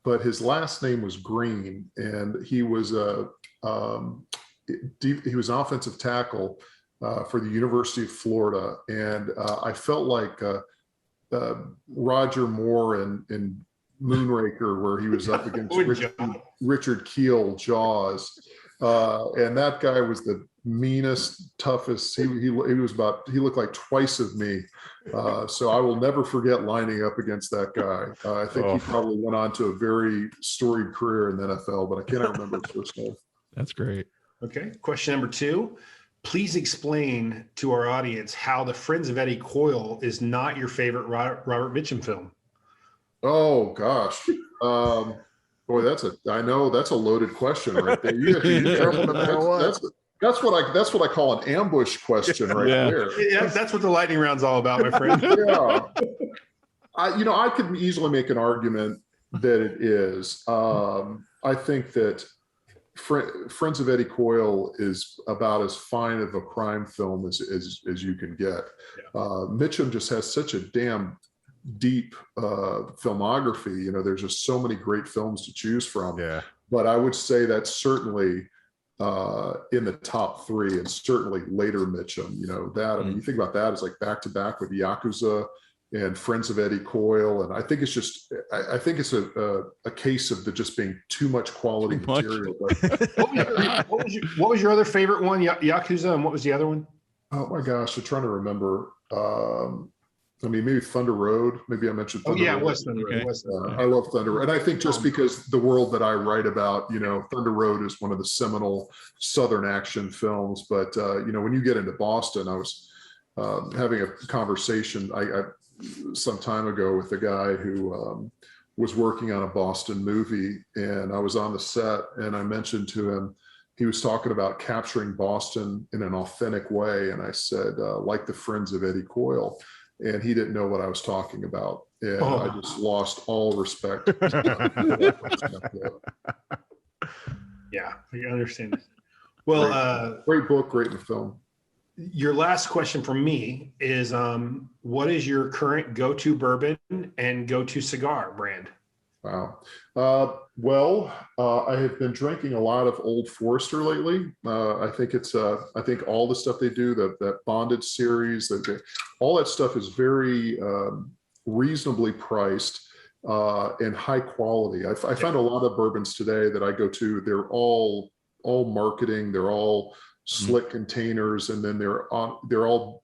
but his last name was Green, and he was an offensive tackle for the University of Florida, and I felt like Roger Moore in Moonraker, where he was up against Richard Keel, Jaws, and that guy was the meanest, toughest. He looked like twice of me, so I will never forget lining up against that guy. I think he probably went on to a very storied career in the NFL, but I cannot remember his first name. That's great. Okay, question number 2. Please explain to our audience how The Friends of Eddie Coyle is not your favorite Robert Mitchum film. Oh gosh, boy, that's a loaded question right there. That's what I call an ambush question right there. Yeah, that's what the lightning round's all about, my friend. Yeah, I could easily make an argument that it is. I think that Friends of Eddie Coyle is about as fine of a crime film as you can get. Mitchum just has such a damn deep filmography. There's just so many great films to choose from. Yeah. But I would say that's certainly in the top 3, and certainly later Mitchum. You think about that as like back to back with Yakuza and Friends of Eddie Coyle, and I think it's just a case of just being too much quality material. What was your other favorite one? Yakuza, and what was the other one? Oh my gosh, I'm trying to remember. Maybe Thunder Road. Maybe I mentioned Thunder Road. It was Thunder Road. I love Thunder Road, and I think just because the world that I write about, Thunder Road is one of the seminal Southern action films. But when you get into Boston, I was having a conversation some time ago with a guy who was working on a Boston movie, and I was on the set, and I mentioned to him, he was talking about capturing Boston in an authentic way, and I said, like the Friends of Eddie Coyle, and he didn't know what I was talking about, and I just lost all respect. Yeah, I understand. Well, great book, great film. Your last question from me is, what is your current go-to bourbon and go-to cigar brand? Wow. I have been drinking a lot of Old Forester lately. I think I think all the stuff they do, that bondage series, all that stuff is very reasonably priced and high quality. I find a lot of bourbons today that I go to, they're all marketing, they're all slick containers, and then they're all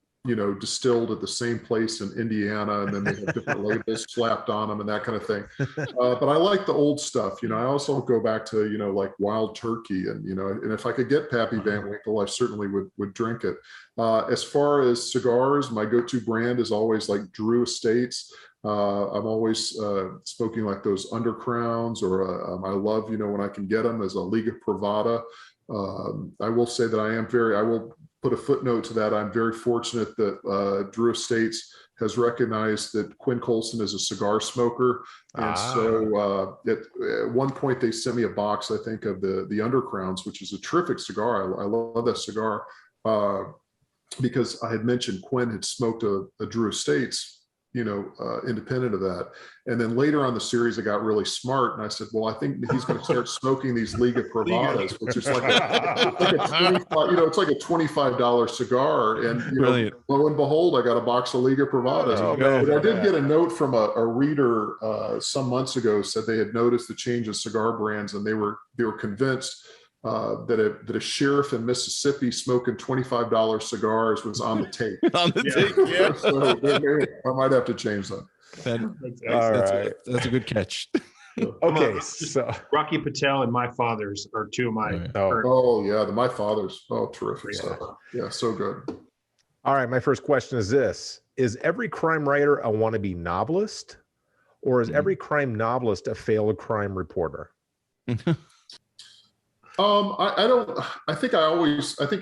distilled at the same place in Indiana, and then they have different labels slapped on them and that kind of thing. But I like the old stuff. I also go back to, like Wild Turkey, and if I could get Pappy Van Winkle, I certainly would drink it. As far as cigars, my go-to brand is always like Drew Estates. I'm always smoking like those Undercrowns, or I love, when I can get them, as a Liga Privada. I will say that I will put a footnote to that. I'm very fortunate that Drew Estates has recognized that Quinn Colson is a cigar smoker. And so at one point they sent me a box, I think, of the Undercrowns, which is a terrific cigar. I love that cigar because I had mentioned Quinn had smoked a Drew Estates, independent of that. And then later on the series, I got really smart, and I said, well, I think he's going to start smoking these Liga Privadas, which is like it's like a $25 cigar. And lo and behold, I got a box of Liga Privadas. But I did get a note from a reader some months ago, said they had noticed the change in cigar brands, and they were convinced that a sheriff in Mississippi smoking $25 cigars was on the tape. On the tape, yeah. So I might have to change that. That's a good catch. Okay, so Rocky Patel and My Fathers are two of my. The My Fathers. Oh, terrific stuff. Yeah, so good. All right, my first question is this: is every crime writer a wannabe novelist, or is every crime novelist a failed crime reporter? I think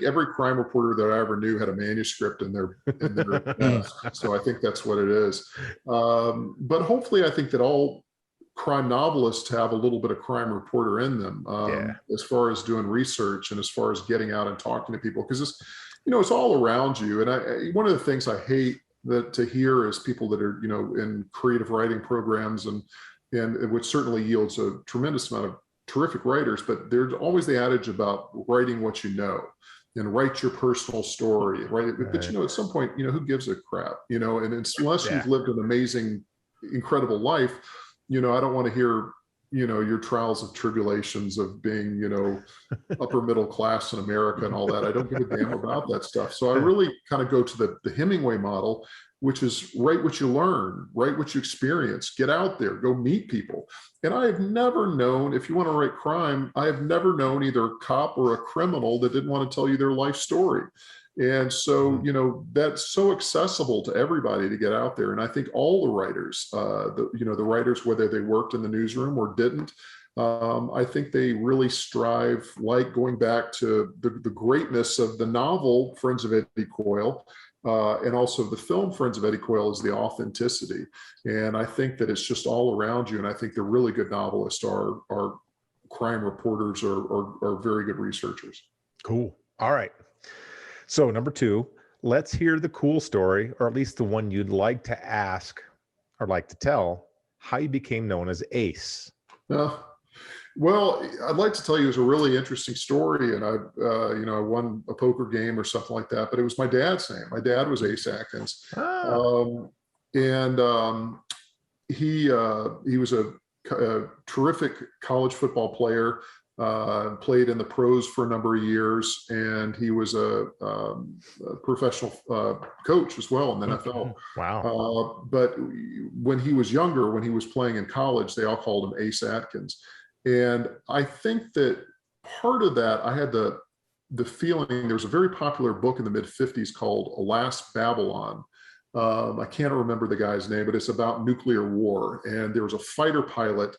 every crime reporter that I ever knew had a manuscript in their desk. So I think that's what it is. But hopefully I think that all crime novelists have a little bit of crime reporter in them, as far as doing research and as far as getting out and talking to people, because it's all around you. And one of the things I hate to hear is people that are, in creative writing programs, and which certainly yields a tremendous amount of terrific writers, but there's always the adage about writing what you know, and write your personal story, right? But at some point, who gives a crap, and unless you've lived an amazing, incredible life, I don't want to hear, your trials and tribulations of being, upper middle class in America and all that. I don't give a damn about that stuff. So I really kind of go to the Hemingway model, which is write what you learn, write what you experience, get out there, go meet people. And I have never known, if you want to write crime, I have never known either a cop or a criminal that didn't want to tell you their life story. And so, that's so accessible to everybody to get out there. And I think all the writers, the writers, whether they worked in the newsroom or didn't, I think they really strive, like going back to the greatness of the novel Friends of Eddie Coyle, and also the film Friends of Eddie Coyle, is the authenticity. And I think that it's just all around you. And I think the really good novelists are crime reporters or very good researchers. Cool. All right. So number 2, let's hear the cool story, or at least the one you'd like to ask or like to tell, how you became known as Ace. Well, I'd like to tell you it was a really interesting story, and I won a poker game or something like that, but it was my dad's name. My dad was Ace Atkins. He was a terrific college football player, played in the pros for a number of years, and he was a professional coach as well in the NFL. Wow. But when he was younger, when he was playing in college, they all called him Ace Atkins. And I think that part of that, I had the feeling, there was a very popular book in the mid-50s called Alas, Babylon. I can't remember the guy's name, but it's about nuclear war. And there was a fighter pilot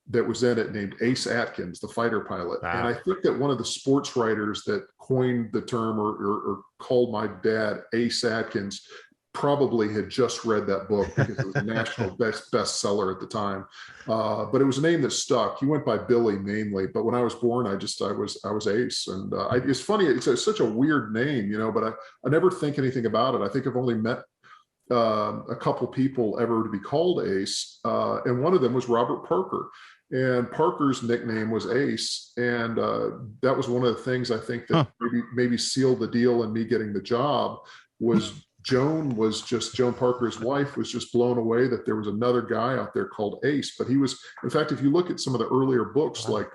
that was in it named Ace Atkins, the fighter pilot. Wow. And I think that one of the sports writers that coined the term or called my dad Ace Atkins probably had just read that book because it was a national bestseller at the time. But it was a name that stuck. He went by Billy mainly, but when I was born, I was Ace. And it's funny, it's such a weird name, but I never think anything about it. I think I've only met a couple people ever to be called Ace, and one of them was Robert Parker. And Parker's nickname was Ace, and that was one of the things I think that maybe sealed the deal in me getting the job. Was Joan Parker's wife was just blown away that there was another guy out there called Ace. But he was, in fact, if you look at some of the earlier books like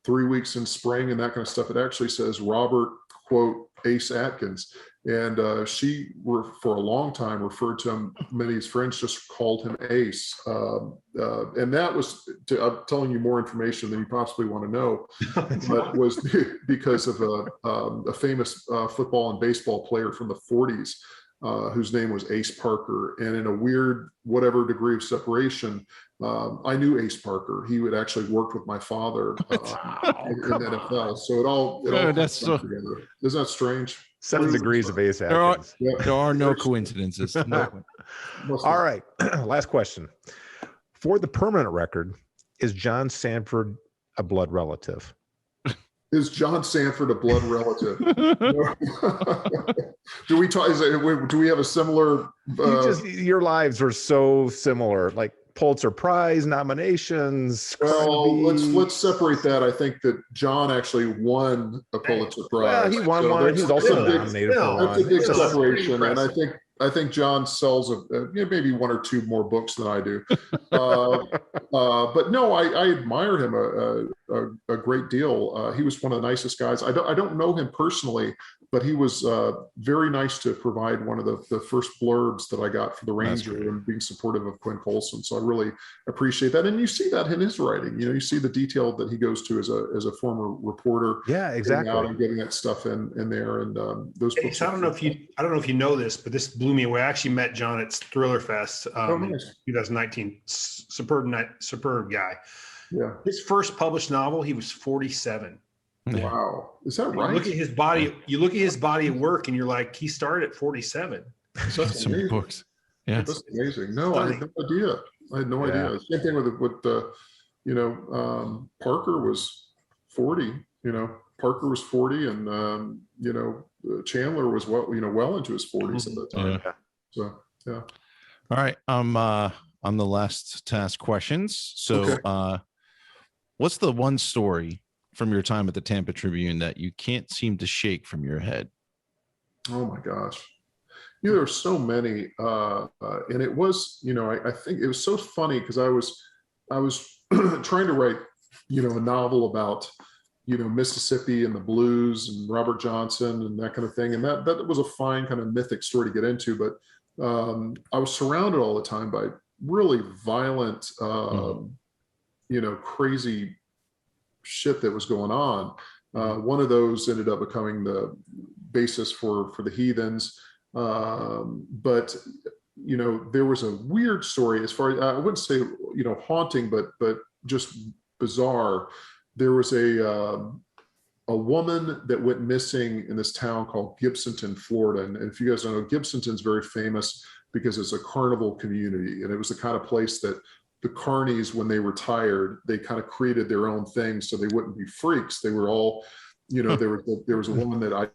3 Weeks in Spring and that kind of stuff, it actually says Robert, quote, Ace Atkins. And she for a long time referred to him, many of his friends just called him Ace. And that was, I'm telling you more information than you possibly want to know, but was because of a famous football and baseball player from the 40s, whose name was Ace Parker. And in a weird, whatever degree of separation, I knew Ace Parker. He had actually worked with my father in the NFL. So it all that's so together. Isn't that strange? 7 degrees of Ace Atkins. There are no coincidences. No. All right. Last question. For the permanent record, is John Sanford a blood relative? Is John Sanford a blood relative? Do we talk? Do we have a similar? Your lives are so similar, like Pulitzer Prize nominations. Well, let's separate that. I think that John actually won a Pulitzer Prize. Well, he won one. He's also nominated for one. That's a big separation, and I think John sells maybe 1 or 2 more books than I do. But no, I admire him a great deal. He was one of the nicest guys. I don't know him personally, but he was very nice to provide one of the first blurbs that I got for the Ranger and being supportive of Quinn Colson. So I really appreciate that. And you see that in his writing. You see the detail that he goes to as a former reporter. Yeah, exactly. Out and getting that stuff in there. And those books. I don't know if you know this, but this blew me away. I actually met John at Thriller Fest nice. 2019. Superb guy. Yeah. His first published novel, he was 47. Wow. Is that right? You look at his body of work and you're like, he started at 47. So that's some books. Yeah. That's amazing. No, I had no idea. Same thing with Parker was 40, Parker was 40 and, Chandler was well into his 40s at that time. Yeah. So, yeah. All right. I'm the last to ask questions. So, what's the one story from your time at the Tampa Tribune that you can't seem to shake from your head? Oh my gosh. There are so many. And it was, I think it was so funny because I was trying to write, a novel about, Mississippi and the blues and Robert Johnson and that kind of thing. And that was a fine kind of mythic story to get into, but I was surrounded all the time by really violent, crazy shit that was going on. One of those ended up becoming the basis for the Heathens. But there was a weird story as far as, I wouldn't say, haunting, but just bizarre. There was a woman that went missing in this town called Gibsonton, Florida. And if you guys don't know, Gibsonton's very famous because it's a carnival community. And it was the kind of place that the carnies, when they retired, they kind of created their own thing so they wouldn't be freaks. They were all, there was a woman that I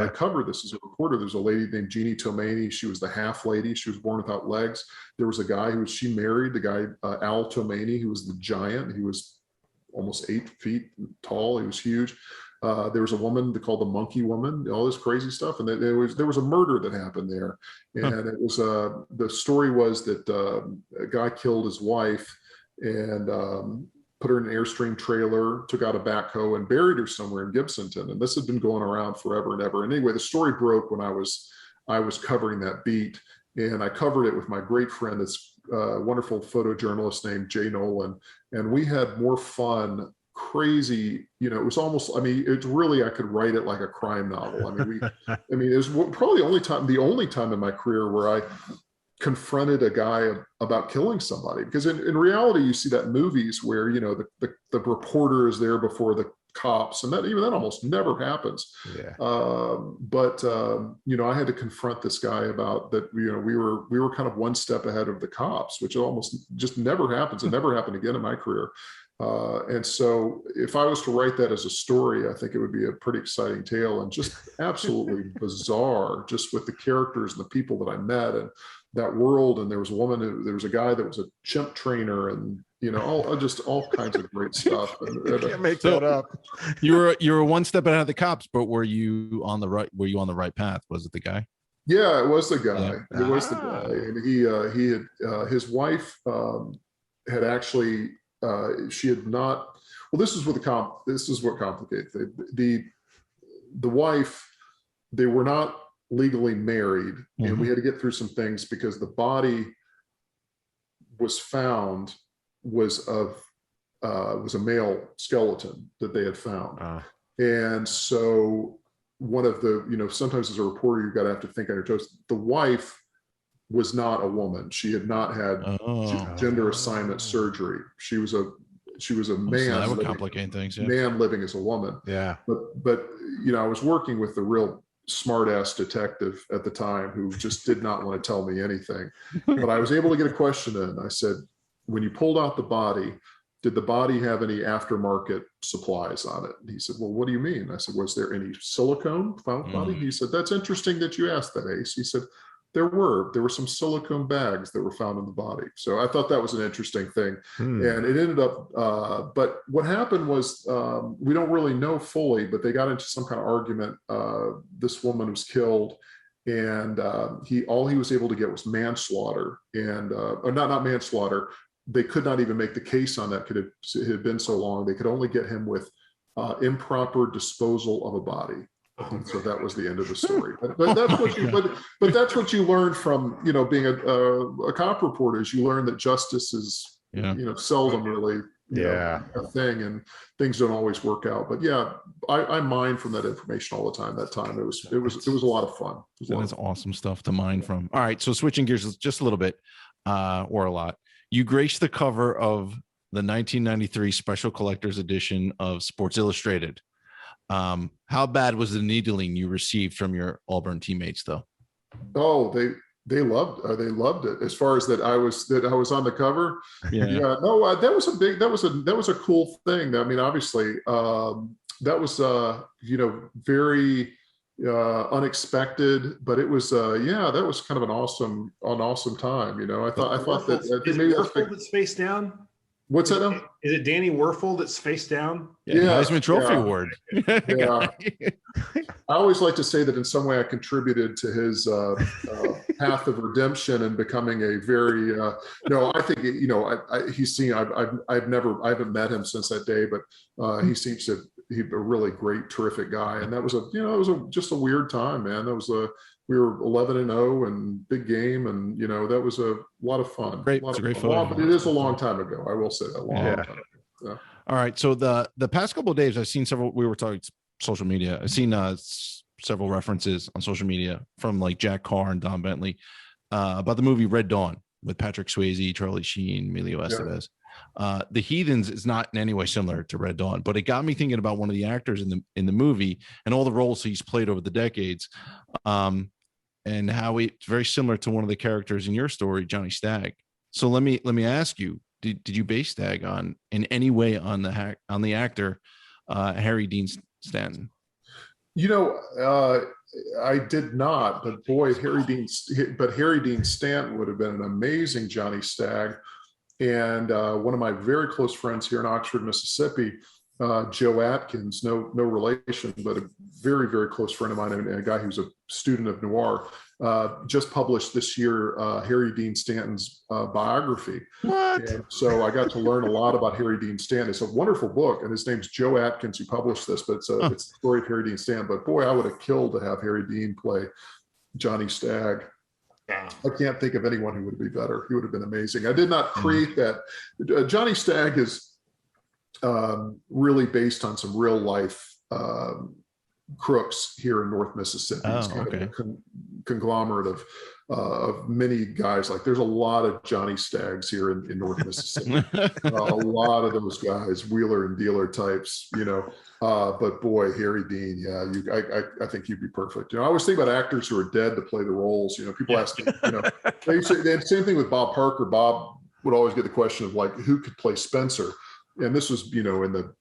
covered this as a reporter. There's a lady named Jeannie Tomani. She was the half lady. She was born without legs. There was a guy she married, the guy, Al Tomani, who was the giant. He was almost 8 feet tall. He was huge. There was a woman called the Monkey Woman, all this crazy stuff. And there was a murder that happened there. And it was, the story was that a guy killed his wife and put her in an Airstream trailer, took out a backhoe and buried her somewhere in Gibsonton. And this had been going around forever and ever. And anyway, the story broke when I was covering that beat, and I covered it with my great friend, this wonderful photojournalist named Jay Nolan. And we had more fun, crazy, it was almost, it's really, I could write it like a crime novel. It was probably the only time in my career where I confronted a guy about killing somebody, because in reality, you see that in movies where, the reporter is there before the cops, and that almost never happens. But I had to confront this guy about that. We were kind of one step ahead of the cops, which almost just never happens. It never happened again in my career. And so if I was to write that as a story, I think it would be a pretty exciting tale, and just absolutely bizarre, just with the characters and the people that I met and that world. And there was a guy that was a chimp trainer, and all kinds of great stuff. You can't make that up. You were one step ahead of the cops, but were you on the right path? Was it the guy? Yeah, it was the guy. Yeah. It was the guy, and he had his wife had actually. She had not. Well, this is what complicates it. The wife, they were not legally married, and we had to get through some things because the body was found was a male skeleton that they had found, and so one of the sometimes as a reporter you've got to have to think on your toes. The wife was not a woman. She had not had gender assignment surgery. She was a man. So that would complicate things. Yeah. Man living as a woman. Yeah. But I was working with the real smart ass detective at the time who just did not want to tell me anything. But I was able to get a question in. I said, when you pulled out the body, did the body have any aftermarket supplies on it? And he said, well, what do you mean? I said, was there any silicone found body? He said, that's interesting that you asked that, Ace. He said, there were some silicone bags that were found in the body. So I thought that was an interesting thing. And it ended up, but what happened was, we don't really know fully, but they got into some kind of argument. This woman was killed, and all he was able to get was manslaughter, and or not manslaughter. They could not even make the case on that. It had been so long. They could only get him with improper disposal of a body. And so that was the end of the story. But that's what you learn from being a cop reporter. Is you learn that justice is seldom really a thing, and things don't always work out. But yeah, I mine from that information all the time. That time it was a lot of fun. That's awesome stuff to mine from. All right, so switching gears just a little bit, or a lot. You graced the cover of the 1993 special collector's edition of Sports Illustrated. How bad was the needling you received from your Auburn teammates, though? Oh, they loved it. As far as that I was on the cover. No, that was a cool thing. I mean, obviously, that was very unexpected, but it was that was kind of an awesome time. I thought that maybe that's face down. What's that now? Is it Danny Werfel that's face down? Yeah, Heisman Trophy Award. Yeah. I always like to say that in some way I contributed to his path of redemption and becoming a very I think I haven't met him since that day, but he seems to be a really great, terrific guy. And that was just a weird time, man. We were 11-0 and big game, and that was a lot of fun. Great, it's a great photo. But it is a long time ago. I will say that long time ago. Yeah. All right. So the past couple of days, I've seen several. We were talking social media. I've seen several references on social media from like Jack Carr and Don Bentley about the movie Red Dawn with Patrick Swayze, Charlie Sheen, Emilio Estevez. The Heathens is not in any way similar to Red Dawn, but it got me thinking about one of the actors in the movie and all the roles he's played over the decades. And how it's very similar to one of the characters in your story, Johnny Stagg. So let me ask you: Did you base Stagg in any way on the actor Harry Dean Stanton? I did not, but boy, Harry Dean Stanton would have been an amazing Johnny Stagg. And one of my very close friends here in Oxford, Mississippi, Joe Atkins, no relation, but a very, very close friend of mine, and a guy who's a student of noir, just published this year Harry Dean Stanton's biography. What? And so I got to learn a lot about Harry Dean Stanton. It's a wonderful book, and his name's Joe Atkins who published this, but it's the story of Harry Dean Stanton. But boy, I would have killed to have Harry Dean play Johnny Stagg. I can't think of anyone who would be better. He would have been amazing. I did not create that. Johnny Stagg is really based on some real life crooks here in North Mississippi. It's kind of a conglomerate of many guys. Like there's a lot of Johnny Staggs here in North Mississippi. A lot of those guys, wheeler and dealer types, but boy, Harry Dean, I think you'd be perfect. I always think about actors who are dead to play the roles. People ask me, they say, and same thing with Bob Parker. Bob would always get the question of like, who could play Spencer? and this was, in the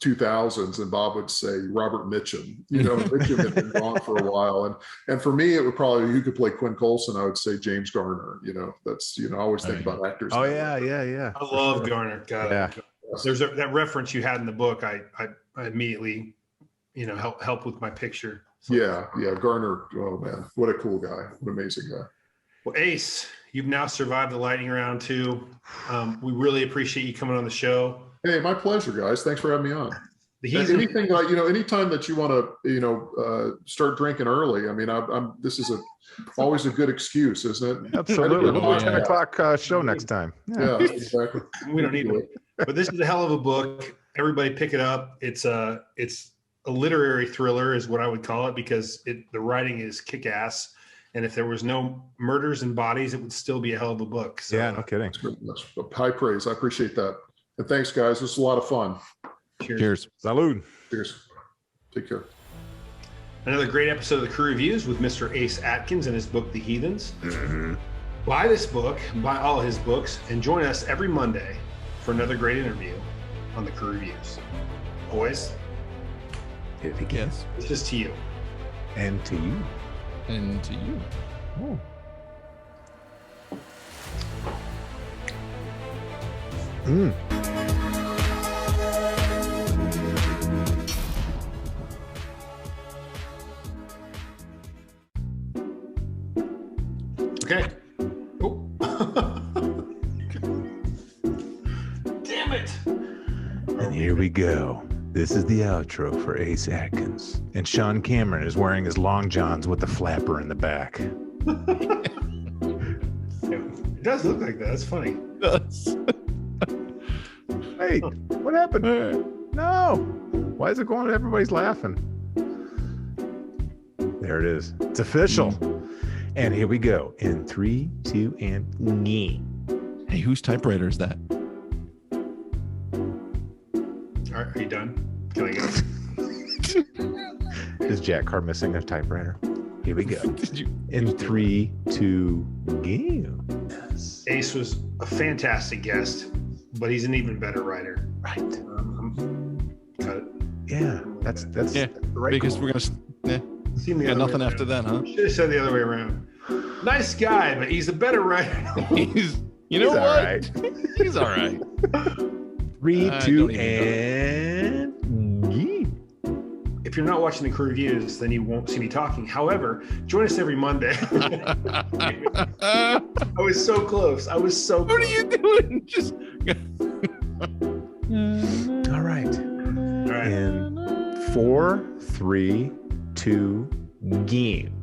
2000s, and Bob would say Robert Mitchum. Mitchum had been gone for a while, and for me, it would probably, who could play Quinn Colson? I would say James Garner. That's I always think about actors. Oh yeah. I love Garner. God, there's that reference you had in the book. I immediately, helped with my picture. So. Yeah. Garner. Oh man, what a cool guy! What an amazing guy. Well, Ace, you've now survived the lightning round too. We really appreciate you coming on the show. Hey, my pleasure, guys. Thanks for having me on. Anything like, anytime that you want to, start drinking early. I mean, this is always a good excuse, isn't it? Absolutely. We'll do a 10 o'clock show next time. Yeah, exactly. We don't need it. But this is a hell of a book. Everybody pick it up. It's a literary thriller is what I would call it, because the writing is kick-ass. And if there was no murders and bodies, it would still be a hell of a book. So, yeah, no kidding. That's high praise. I appreciate that. And thanks, guys. This is a lot of fun. Cheers. Salud. Cheers. Take care. Another great episode of the Crew Reviews with Mr. Ace Atkins and his book, The Heathens. Mm-hmm. Buy this book, buy all his books, and join us every Monday for another great interview on the Crew Reviews. Boys, it begins. This is to you. And to you. And to you. Oh. Mm. Okay. Oh. Damn it. And here we go. This is the outro for Ace Atkins. And Sean Cameron is wearing his long johns with the flapper in the back. It does look like that. That's funny. It does. Hey, what happened? No. Why is it going? Everybody's laughing. There it is. It's official. And here we go. In 3, 2, and me. Hey, whose typewriter is that? All right, are you done? Can I go? Is Jack Carr missing a typewriter? Here we go. Did you? In 3, 2, go. Yes. Ace was a fantastic guest, but he's an even better writer. Right. Cut it. Yeah, that's right. Because we're gonna. See me. Got nothing after that, huh? Should have said the other way around. Nice guy, but he's a better writer. He's what? All right. He's all right. 3, 2, and If you're not watching the Crew Reviews, then you won't see me talking. However, join us every Monday. I was so close. What are you doing? Just. All right. In 4, 3, 2, game.